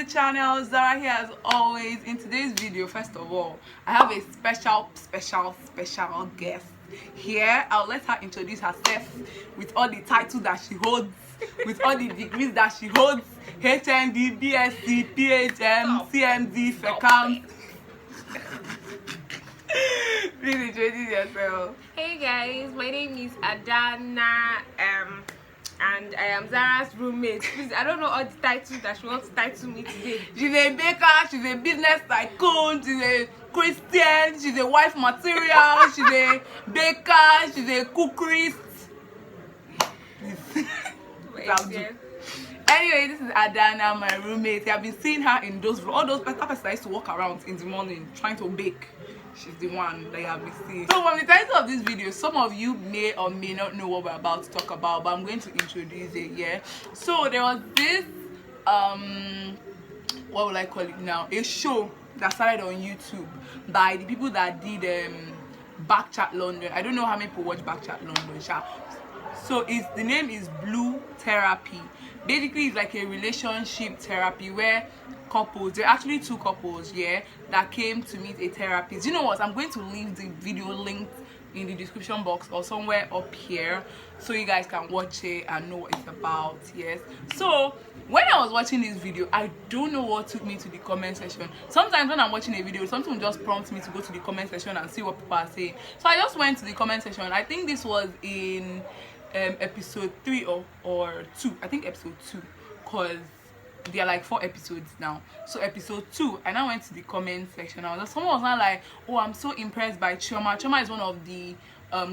the channel. Zara here as always. In today's video, first of all, I have a special guest here. I'll let her introduce herself with all the titles that she holds, with all the degrees that she holds: HND, BSc, PHM, CMD, FECAM. Please introduce yourself. Hey guys, my name is Adana, and I am Zara's roommate. Please, I don't know all the titles that she wants to title me today. She's a baker, she's a business tycoon, she's a Christian, she's a wife material, she's a baker, she's a cookerist. Anyway, this is Adana, my roommate. I've been seeing her in those all those person that used to walk around in the morning trying to bake. She's the one that you have been seeing. So from the title of this video, some of you may or may not know what we're about to talk about, but I'm going to introduce it. Yeah. So there was this what would I call it now? A show that started on YouTube by the people that did Backchat London. I don't know how many people watch Backchat London. So the name is Blue Therapy. Basically, it's like a relationship therapy where couples, there are actually two couples, yeah, that came to meet a therapist. You know what? I'm going to leave the video linked in the description box or somewhere up here so you guys can watch it and know what it's about. Yes. So when I was watching this video, I don't know what took me to the comment section. Sometimes when I'm watching a video, something will just prompt me to go to the comment section and see what people are saying. So I just went to the comment section. I think this was in episode 3 or 2. I think episode 2, because there are like 4 episodes now. So episode 2, I now went to the comment section. Someone was not like, oh, I'm so impressed by Chioma. Chioma is one of the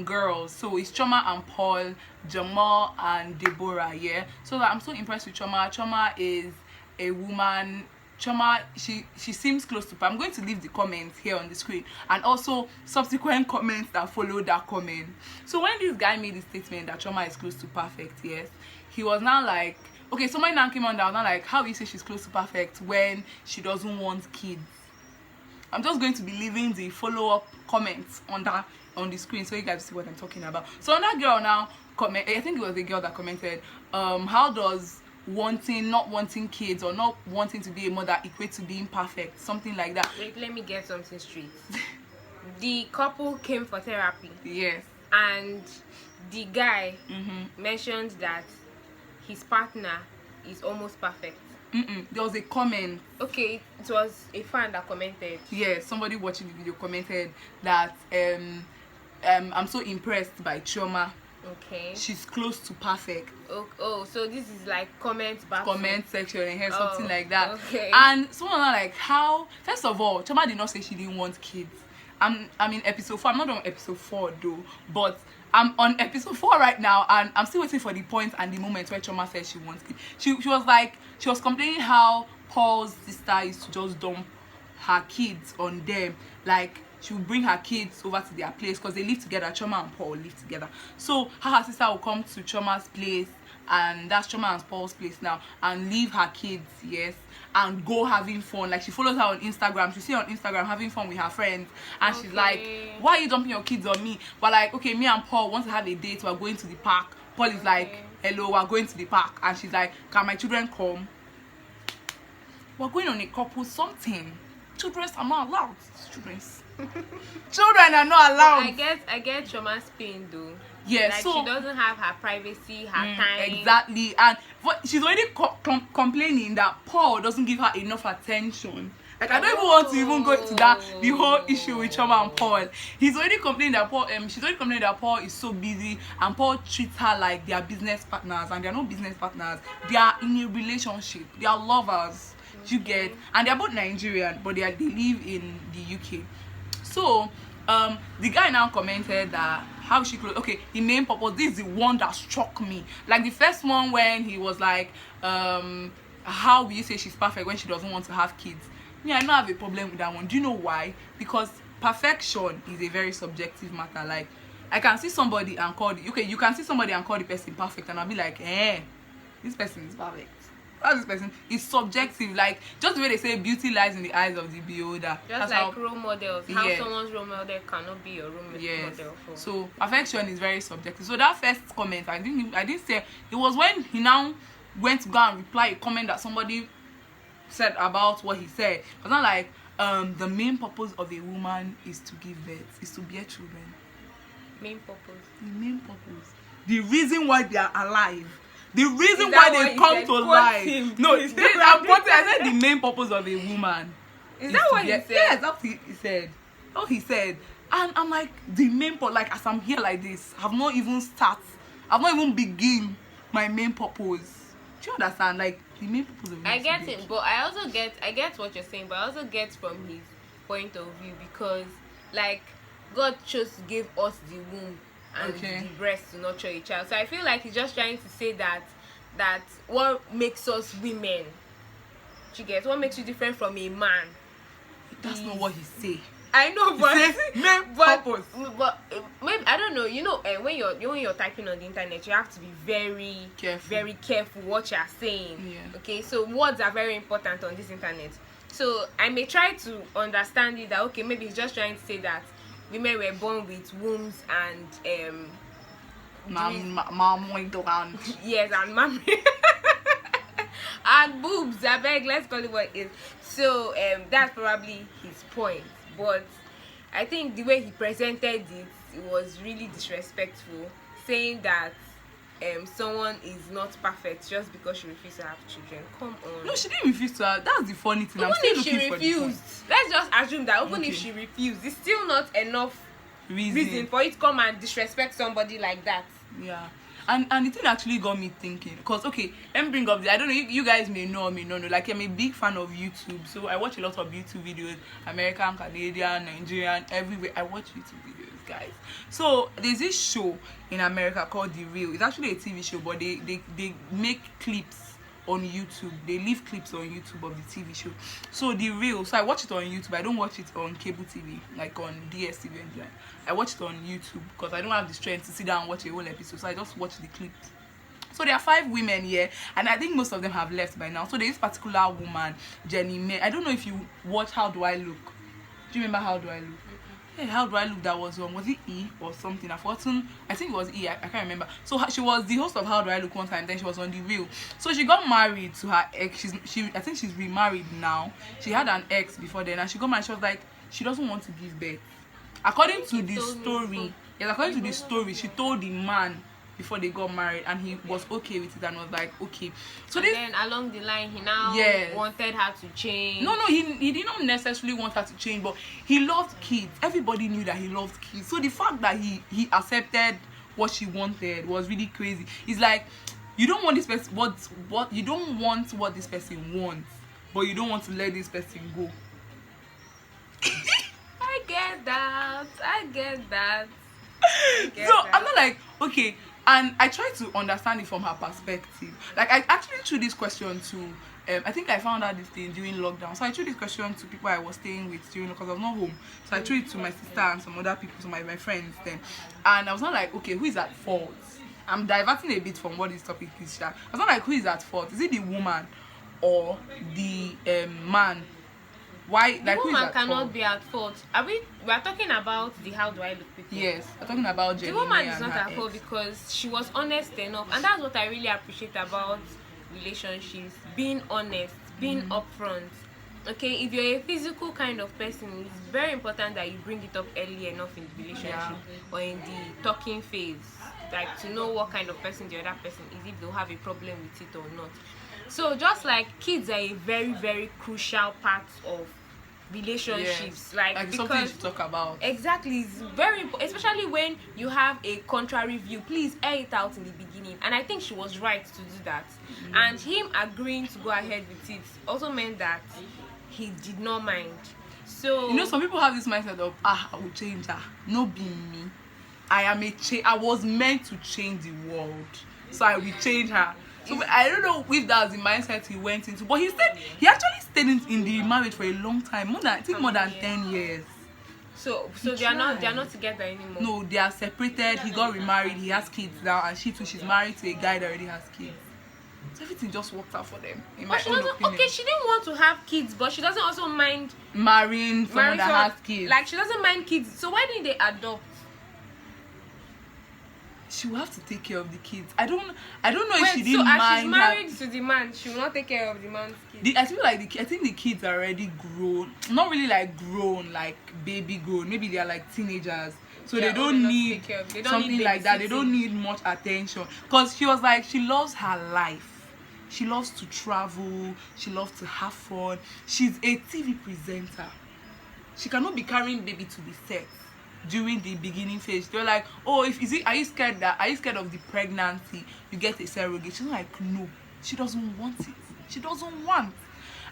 girls. So it's Chioma and Paul, Jamal and Deborah. Yeah. So like, I'm so impressed with Chioma. Chioma is a woman. Chioma, she seems close to. I'm going to leave the comments here on the screen and also subsequent comments that follow that comment. So when this guy made the statement that Chioma is close to perfect, yes, he was now like, okay, somebody now came on down, now like, how do you say she's close to perfect when she doesn't want kids? I'm just going to be leaving the follow-up comments on the screen so you guys see what I'm talking about. So that girl now comment, I think it was the girl that commented, how does not wanting kids or not wanting to be a mother equate to being perfect? Something like that. Wait, let me get something straight. The couple came for therapy. Yes. And the guy mentioned that his partner is almost perfect. There was a comment. Okay, it was a fan that commented. Yeah, somebody watching the video commented that I'm so impressed by Chioma. Okay. She's close to perfect. Oh, so this is like comment section and here, something like that. Okay. And someone like, how? First of all, Chioma did not say she didn't want kids. I'm in episode 4. I'm not on episode 4 though, but I'm on episode 4 right now, and I'm still waiting for the point and the moment where Chioma said she wants kids. She was complaining how Paul's sister used to just dump her kids on them. Like, she would bring her kids over to their place because they live together. Chioma and Paul live together. So her sister will come to Chioma's place, and that's Chioma and Paul's place now, and leave her kids, yes, and go having fun. Like, she follows her on Instagram. She see her on Instagram having fun with her friends, and she's like, why are you dumping your kids on me? But like, okay, me and Paul want to have a date. We're going to the park. Paul is like, hello, we're going to the park. And she's like, can my children come? We're going on a couple something. Children are not allowed. Children are not allowed. I get Chioma's pain though. Yeah, like, so she doesn't have her privacy, her time. Exactly, and she's already complaining that Paul doesn't give her enough attention. Like, I don't even want to even go into the whole issue with Chioma and Paul. He's already complaining that Paul. She's already complaining that Paul is so busy, and Paul treats her like they are business partners, and they are not business partners. They are in a relationship. They are lovers. You get, and they are both Nigerian, but they live in the UK. So the guy now commented that how she close. Okay, the main purpose. This is the one that struck me. Like the first one when he was like, how will you say she's perfect when she doesn't want to have kids? Me, I don't have a problem with that one. Do you know why? Because perfection is a very subjective matter. Like, I can see somebody and call you can see somebody and call the person perfect, and I'll be like, this person is perfect. This person is subjective. Like, just the way they say beauty lies in the eyes of the beholder. Just like role models. How someone's role model cannot be your role model. So perfection is very subjective. So that first comment, I didn't say it was when he now went to go and reply a comment that somebody said about what he said. It's not like the main purpose of a woman is to give birth, is to bear children. Main purpose. The main purpose. The reason why they are alive. The reason Is why that they what he come said? to Quote life. him. No, Is that I'm what quoting. I said the main purpose of a woman. Is that to what he bear- said? Yes, that's what he said. Oh, he said. And I'm like, the main purpose, like as I'm here like this, I've not even begin my main purpose. Do you understand? Like the main purpose of I get to bear it, but I get what you're saying, but I also get from his point of view, because like God chose to give us the womb and Okay. the breast to nurture a child. So I feel like he's just trying to say that what makes us women, you get, what makes you different from a man. That's not what he say. I know, He but say main purpose. but maybe I don't know. You know, when you're typing on the internet, you have to be very careful what you're saying. Yeah. Okay, so words are very important on this internet. So I may try to understand it that okay, maybe he's just trying to say that women were born with wombs and yes, and mammary and boobs. I beg, let's call it what it is. So that's probably his point. But I think the way he presented it was really disrespectful, saying that someone is not perfect just because she refused to have children. Come on. No, she didn't refuse to have. That's the funny thing. Even I'm still if she looking for the refused, let's just assume that even if Okay. she refused, it's still not enough reason. reason for you to come and disrespect somebody like that. Yeah. And the thing actually got me thinking, because okay, let me bring up I don't know, you guys may know or may not know, like I'm a big fan of YouTube, so I watch a lot of YouTube videos, American, Canadian, Nigerian, everywhere. I watch YouTube videos, guys. So there's this show in America called The Real. It's actually a TV show, but they make clips on YouTube. They leave clips on YouTube of the TV show. So The Real, so I watch it on YouTube. I don't watch it on cable TV, like on DSTV and like. I watch it on YouTube because I don't have the strength to sit down and watch a whole episode. So I just watch the clips. So there are 5 women here, and I think most of them have left by now. So there is particular woman, Jenny May. I don't know if you watch How Do I Look. Do you remember How Do I Look? Hey, How Do I Look? That was was it E or something? I've forgotten. I think it was E. I can't remember. So she was the host of How Do I Look one time. Then she was on The Real. So she got married to her ex. I think she's remarried now. She had an ex before then, and she got married. She was like, she doesn't want to give birth. According to the story, she told the man before they got married, and he was okay with it and was like, okay. So then along the line, he now wanted her to change. No, he did not necessarily want her to change, but he loved kids. Everybody knew that he loved kids. So the fact that he accepted what she wanted was really crazy. It's like, you don't want this person what you don't want what this person wants, but you don't want to let this person go. I get that. I'm not like, okay, and I try to understand it from her perspective. Like, I actually threw this question to I think I found out this thing during lockdown. So I threw this question to people I was staying with during, because I was not home. So I threw it to my sister and some other people, so my friends then. And I was not like, okay, who is at fault? I'm diverting a bit from what this topic is. I was not like, who is at fault? Is it the woman or the man? Why? The like, who is woman at cannot fault? be at fault. We are talking about the How Do I Look people. Yes, we're talking about Jenny The woman May is and not her at fault ex. because she was honest enough, and that's what I really appreciate about relationships: being honest, being upfront. Okay, if you're a physical kind of person, it's very important that you bring it up early enough in the relationship or in the talking phase, like to know what kind of person the other person is, if they'll have a problem with it or not. So just like kids are a very, very crucial part of relationships, like something you because should talk about. exactly, it's very important, especially when you have a contrary view. Please air it out in the beginning, and I think she was right to do that. And him agreeing to go ahead with it also meant that he did not mind. So You know, some people have this mindset of, I will change her. No, be me. I was meant to change the world, so I will change her. So I don't know if that was the mindset he went into, but he actually stayed in the marriage for a long time, more than 10 years. So they are not together anymore. No, they are separated. He got remarried. He has kids now, and she too. She's married to a guy that already has kids. So everything just worked out for them. In my But she own doesn't. opinion. Okay, she didn't want to have kids, but she doesn't also mind Marrying someone that someone- has kids. Like, she doesn't mind kids. So why didn't they adopt? she will have to take care of the kids. I don't know if Wait, she so didn't as mind she's married to the man, she will not take care of the man's kids. I feel like I think the kids are already grown, not really like grown, like baby grown. Maybe they are like teenagers, so They they are old don't enough to need take care of. They don't something need like that. They babysitting. don't need much attention. Cause she was like, she loves her life. She loves to travel. She loves to have fun. She's a TV presenter. She cannot be carrying baby to the set during the beginning phase. They're like, oh, are you scared of the pregnancy? You get a surrogate. She's like, no, she doesn't want it. She doesn't want.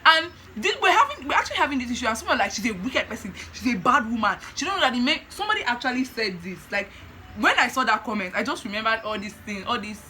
And we're actually having this issue, and someone like, she's a wicked person, she's a bad woman. She don't know that somebody actually said this. Like, when I saw that comment, I just remembered all these things, all these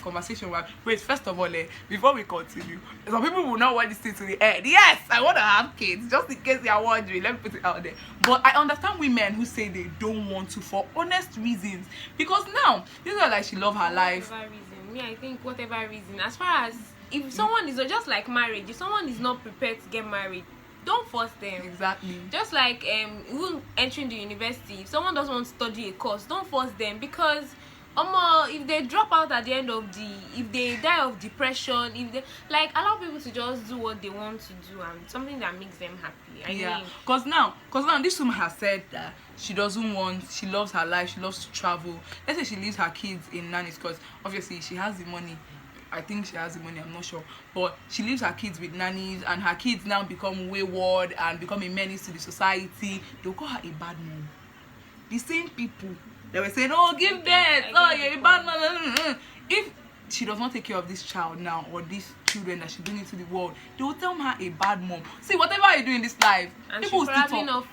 conversation. Wait, first of all, before we continue, some people will not want this thing to the end. Yes, I want to have kids, just in case you are wondering. Let me put it out there. But I understand women who say they don't want to for honest reasons, because now this is like she love her life. Whatever reason, me, I think whatever reason. As far as if someone is just like marriage, if someone is not prepared to get married, don't force them. Exactly. Just like even entering the university, if someone doesn't want to study a course, don't force them, because if they drop out at the end of if they die of depression, if they like, allow people to just do what they want to do and something that makes them happy. I mean, because now this woman has said that she loves her life, she loves to travel. Let's say she leaves her kids in nannies, because obviously she has the money. I think she has the money, I'm not sure, but she leaves her kids with nannies, and her kids now become wayward and become a menace to the society. They'll call her a bad mom. The same people that were saying, oh, give birth, oh, you're a bad mom. If she does not take care of this child now, or these children that she's bringing into the world, they will tell her a bad mom. See, whatever you do in this life, and people will probably still talk. not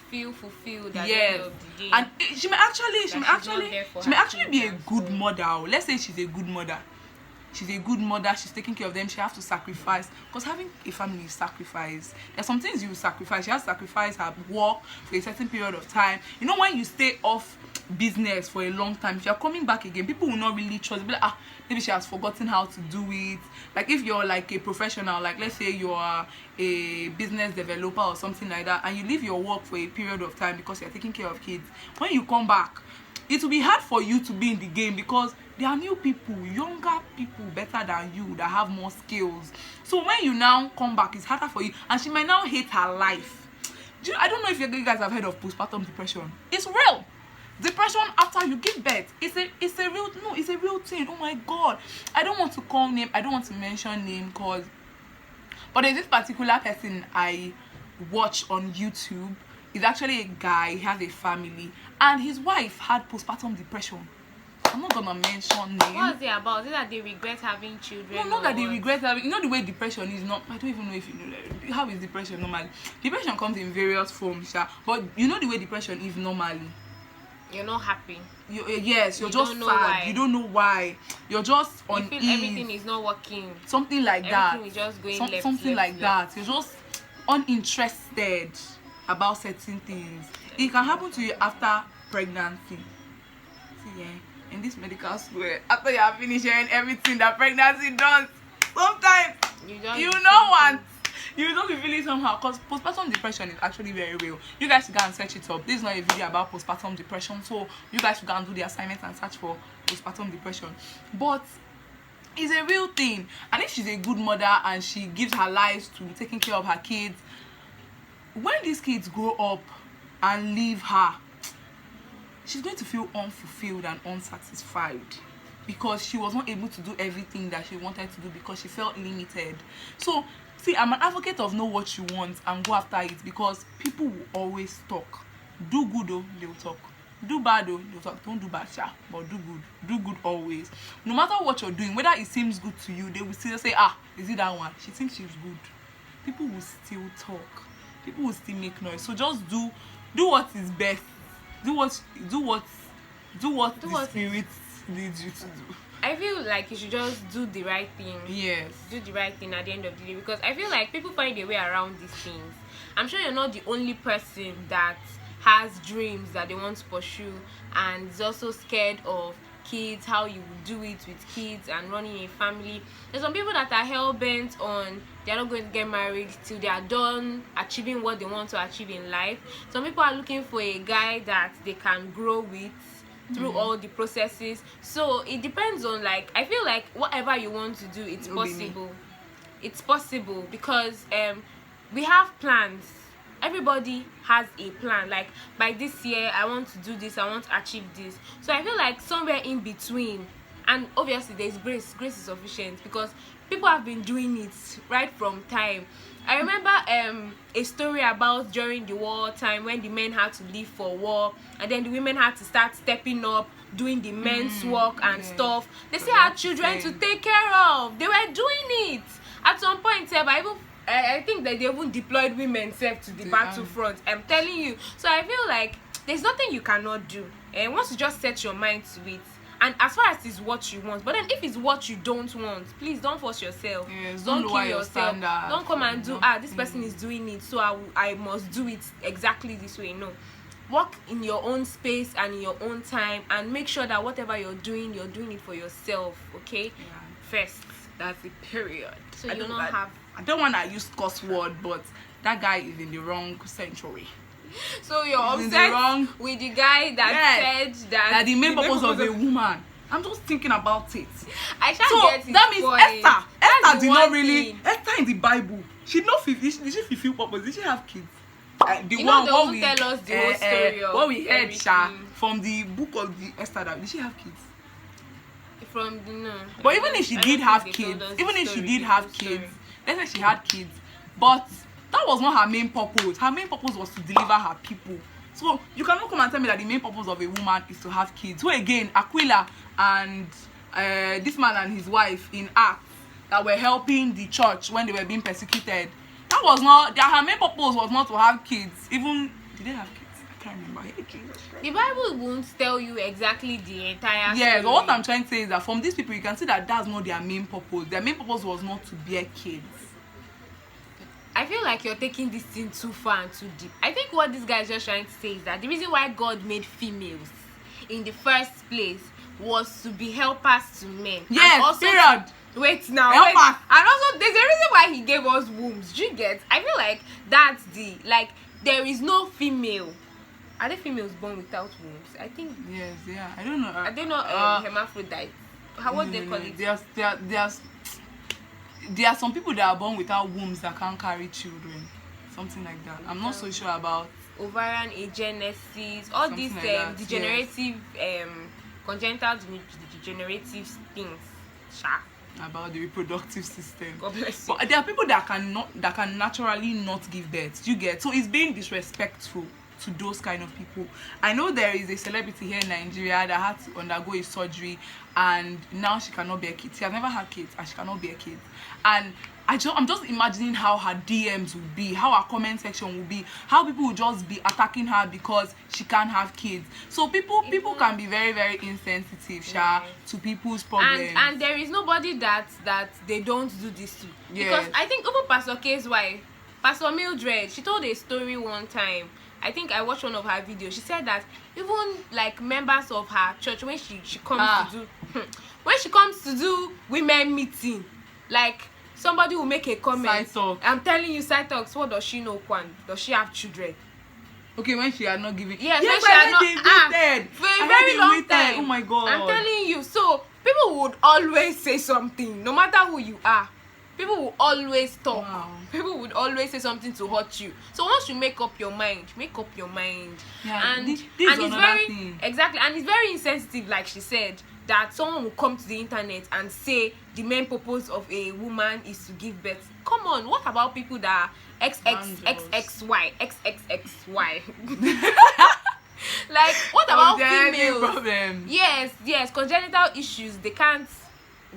feel fulfilled at Yes. the end of the day. And she may actually be a good mother. Let's say she's a good mother. She's a good mother. She's taking care of them. She has to sacrifice, because having a family is sacrifice. There's some things you sacrifice. She has to sacrifice her work for a certain period of time. You know, when you stay off business for a long time, if you're coming back again, people will not really trust. Be like, maybe she has forgotten how to do it. Like, if you're like a professional, like let's say you are a business developer or something like that, and you leave your work for a period of time because you're taking care of kids, when you come back, it will be hard for you to be in the game, because there are new people, younger people better than you that have more skills. So when you now come back, it's harder for you, and she might now hate her life. I don't know if you guys have heard of postpartum depression. It's real. Depression after you give birth. It's a real thing. Oh my God. I don't want to call name. I don't want to mention name, but there's this particular person I watch on YouTube. He's actually a guy. He has a family, and his wife had postpartum depression. I'm not gonna mention name. What's it about? Is it that they regret having children? No, not that they regret having. You know the way depression is not. I don't even know if you know that. How is depression normally? Depression comes in various forms, but you know the way depression is normally. You're not happy. Yes, you're just sad. Why. You don't know why. You're just on. You feel everything is not working. Something like that. Everything is just going left. Something like that. You're just uninterested about certain things. It can happen to you after pregnancy. See, in this medical school, after you are finishing everything that pregnancy does, sometimes you don't be feeling somehow, because postpartum depression is actually very real. You guys should go and search it up. This is not a video about postpartum depression, so you guys should go and do the assignment and search for postpartum depression. But it's a real thing, and if she's a good mother and she gives her life to taking care of her kids, when these kids grow up and leave her, she's going to feel unfulfilled and unsatisfied, because she was not able to do everything that she wanted to do, because she felt limited. So, see, I'm an advocate of know what you want and go after it, because people will always talk. Do good, though, they'll talk. Do bad, though, they'll talk. Don't do bad, but do good. Do good always. No matter what you're doing, whether it seems good to you, they will still say, is it that one? She thinks she's good. People will still talk. People will still make noise. So just do what is best. Do what the spirit leads you to do. I feel like you should just do the right thing. Yes. Do the right thing at the end of the day, because I feel like people find a way around these things. I'm sure you're not the only person that has dreams that they want to pursue and is also scared of kids, how you would do it with kids and running a family. There's some people that are hell-bent on they're not going to get married till they are done achieving what they want to achieve in life. Some people are looking for a guy that they can grow with, through all the processes. So it depends on, like, I feel like whatever you want to do, it's possible. It's possible because we have plans. Everybody has a plan. Like, by this year I want to do this, I want to achieve this. So I feel like somewhere in between, and obviously there's grace is sufficient because people have been doing it right from time. I remember a story about during the war time when the men had to leave for war, and then the women had to start stepping up, doing the men's work and stuff. They still had children to take care of. They were doing it at some point. I think that they even deployed women to the battlefront. I'm telling you. So I feel like there's nothing you cannot do, and once you just set your mind to it. And as far as it's what you want, but then if it's what you don't want, please don't force yourself. Yes, don't kill yourself. Don't come and do this person is doing it, so I must do it exactly this way. No, work in your own space and in your own time, and make sure that whatever you're doing it for yourself. Okay, first. That's the period. So you don't have. I don't want to use cuss word, but that guy is in the wrong century. So you're obsessed with the guy that said that the main purpose of a woman. I'm just thinking about it. I can't get it. That means point. Esther did not really. Esther in the Bible, she not did she fulfill purpose? Did she have kids? The one what we tell us the whole story of what we heard from the book of the Esther. Did she have kids? From the no. But even if she did have kids, let's say she had kids, but that was not her main purpose. Her main purpose was to deliver her people. So you cannot come and tell me that the main purpose of a woman is to have kids. So again, Aquila and this man and his wife in Acts that were helping the church when they were being persecuted, that was not her main purpose was not to have kids. Even did they have kids? I can't remember. Hey, Jesus Christ. The Bible won't tell you exactly the entire story. Yeah, but what I'm trying to say is that from these people you can see that that's not their main purpose. Their main purpose was not to bear kids. I feel like you're taking this thing too far and too deep. I think what this guy is just trying to say is that the reason why God made females in the first place was to be helpers to men. Yes, also period. Wait now. Helpers. And also there's a reason why he gave us wombs. Do you get? I feel like that's there is no female. Are there females born without wombs? I think. Yes, yeah. I don't know. Are they not hermaphrodite? What they call it? There are some people that are born without wombs that can't carry children, something like that. I'm not so sure about ovarian agenesis, all these like degenerative, congenital degenerative things. About the reproductive system. God bless you. But there are people that can naturally not give birth. You get? So it's being disrespectful to those kind of people. I know there is a celebrity here in Nigeria that had to undergo a surgery and now she cannot bear kids. She has never had kids and she cannot bear kids. And I'm just imagining how her DMs would be, how her comment section would be, how people would just be attacking her because she can't have kids. So people can be very, very insensitive, to people's problems. And there is nobody that they don't do this to. Because I think even Pastor K's wife, Pastor Mildred, she told a story one time. I think I watched one of her videos. She said that even like members of her church, when she comes to do women meeting, like somebody will make a comment. I'm telling you, side talks. What does she know? Kwan? Does she have children? Okay, when she had not given. Yes, when she had not. For a very long time. Oh my God. I'm telling you. So people would always say something, no matter who you are. People will always talk. Wow. People would always say something to hurt you. So once you make up your mind. Yeah, and this it's very thing. Exactly, and it's very insensitive, like she said, that someone will come to the internet and say the main purpose of a woman is to give birth. Come on, what about people that are XXXY? Like, what about females? Problems. Yes, congenital issues. They can't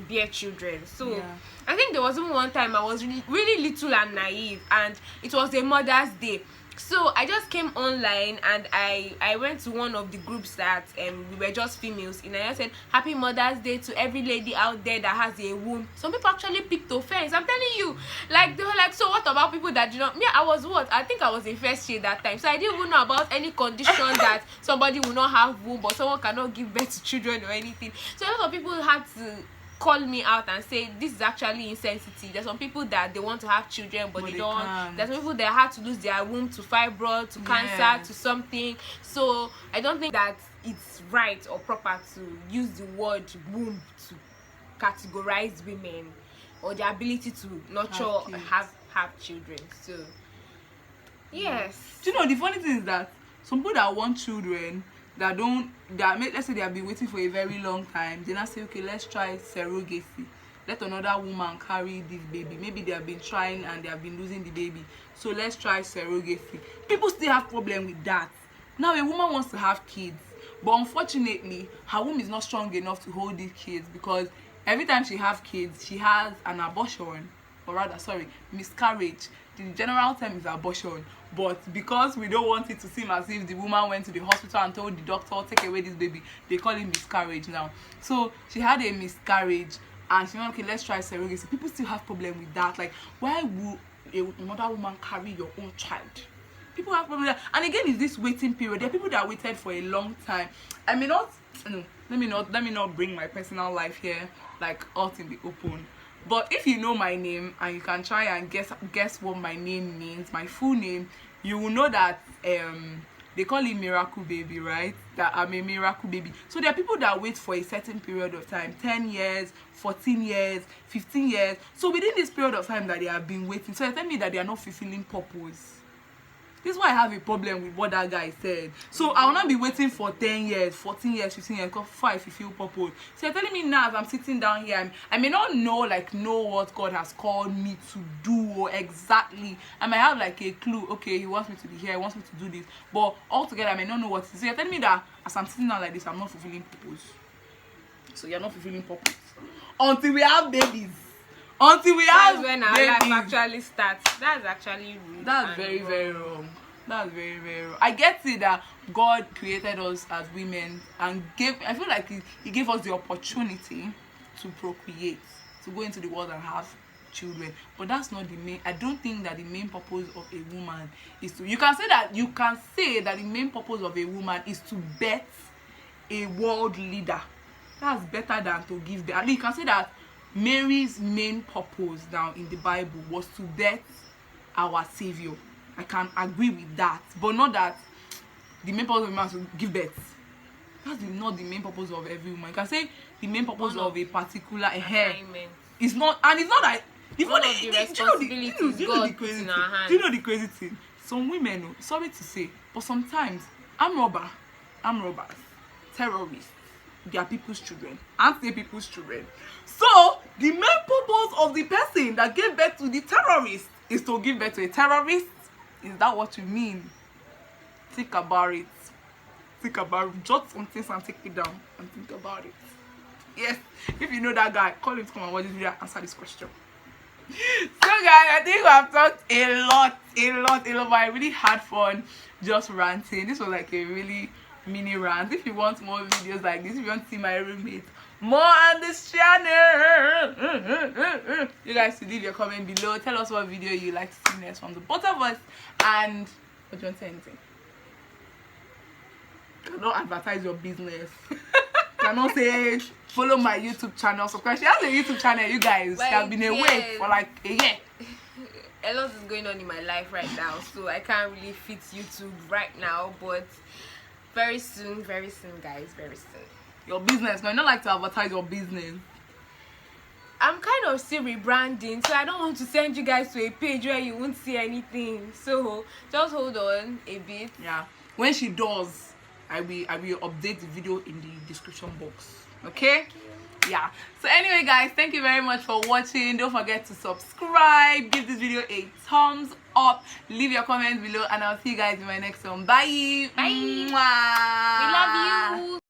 bear children. So I think there was one time I was really little and naive, and it was a Mother's Day. So I just came online and I went to one of the groups that we were just females in, and I said, Happy Mother's Day to every lady out there that has a womb. Some people actually picked offense. I'm telling you, like they were like, so what about people that do not? Me, I think I was in first year that time, so I didn't even know about any condition that somebody will not have womb or someone cannot give birth to children or anything. So a lot of people had to call me out and say this is actually insensitive. There's some people that they want to have children but they don't. Can't. There's some people that had to lose their womb to fibroid, to cancer, to something. So I don't think that it's right or proper to use the word womb to categorize women or the ability to nurture, have children. So yes. Do you know the funny thing is that some people that want children that don't, let's say they have been waiting for a very long time, they now say, okay, let's try surrogacy. Let another woman carry this baby. Maybe they have been trying and they have been losing the baby, so let's try surrogacy. People still have problem with that. Now a woman wants to have kids, but unfortunately her womb is not strong enough to hold these kids, because every time she have kids she has an abortion, or rather, sorry, miscarriage. The general term is abortion, but because we don't want it to seem as if the woman went to the hospital and told the doctor, take away this baby, they call it miscarriage now. So she had a miscarriage and she went, okay, let's try surrogacy. People still have problem with that. Like, why would another woman carry your own child? People have problem with that. And again, it's this waiting period. There are people that waited for a long time. I mean, let me not bring my personal life here, like, out in the open. But if you know my name and you can try and guess what my name means, my full name, you will know that they call it miracle baby, right? That I'm a miracle baby. So there are people that wait for a certain period of time, 10 years, 14 years, 15 years. So within this period of time that they have been waiting, so they tell me that they are not fulfilling purpose. This is why I have a problem with what that guy said. So I will not be waiting for 10 years, 14 years, 15 years before I fulfill purpose. So you're telling me now, as I'm sitting down here, I may not know what God has called me to do, or exactly. I might have like a clue. Okay, he wants me to be here, he wants me to do this. But altogether, I may not know what to say. So you're telling me that as I'm sitting down like this, I'm not fulfilling purpose. So you're not fulfilling purpose until we have babies. Until we have babies. That's when our life actually starts. That's actually rude. That's very, very wrong. That's very, very wrong. I get it that God created us as women and I feel like he gave us the opportunity to procreate, to go into the world and have children. But that's not the main. I don't think that the main purpose of a woman is to. You can say that the main purpose of a woman is to birth a world leader. That's better than to give birth. And you can say that Mary's main purpose now in the Bible was to birth our Savior. I can agree with that, but not that the main purpose of a man is to give birth. That's not the main purpose of every woman. You can say the main purpose of a particular assignment. It's not, and it's not that. Do you know the crazy thing? Some women, sorry to say, but sometimes armed robbers, terrorists, they are people's children, aren't they people's children? So the main purpose of the person that gave birth to the terrorist is to give birth to a terrorist. Is that what you mean? Think about it. Jot some things and take it down and think about it. Yes, if you know that guy, call him to come and watch this video and answer this question. So guys, I think we have talked a lot, but I really had fun just ranting. This was like a really mini rant. If you want more videos like this, if you want to see my roommate more on this channel, you guys should leave your comment below. Tell us what video you like to see next from the both of us. And do you want to say anything? Cannot advertise your business. Cannot say follow my YouTube channel, subscribe. She has a YouTube channel, you guys. She has been away for like a year. A lot is going on in my life right now, so I can't really fit YouTube right now, but very soon guys, very soon. Your business, no, you don't like to advertise your business. I'm kind of still rebranding, so I don't want to send you guys to a page where you won't see anything. So just hold on a bit. Yeah, when she does, I will update the video in the description box. Okay? Yeah. So anyway, guys, thank you very much for watching. Don't forget to subscribe, give this video a thumbs up, leave your comments below, and I'll see you guys in my next one. Bye. Bye. Mwah. We love you.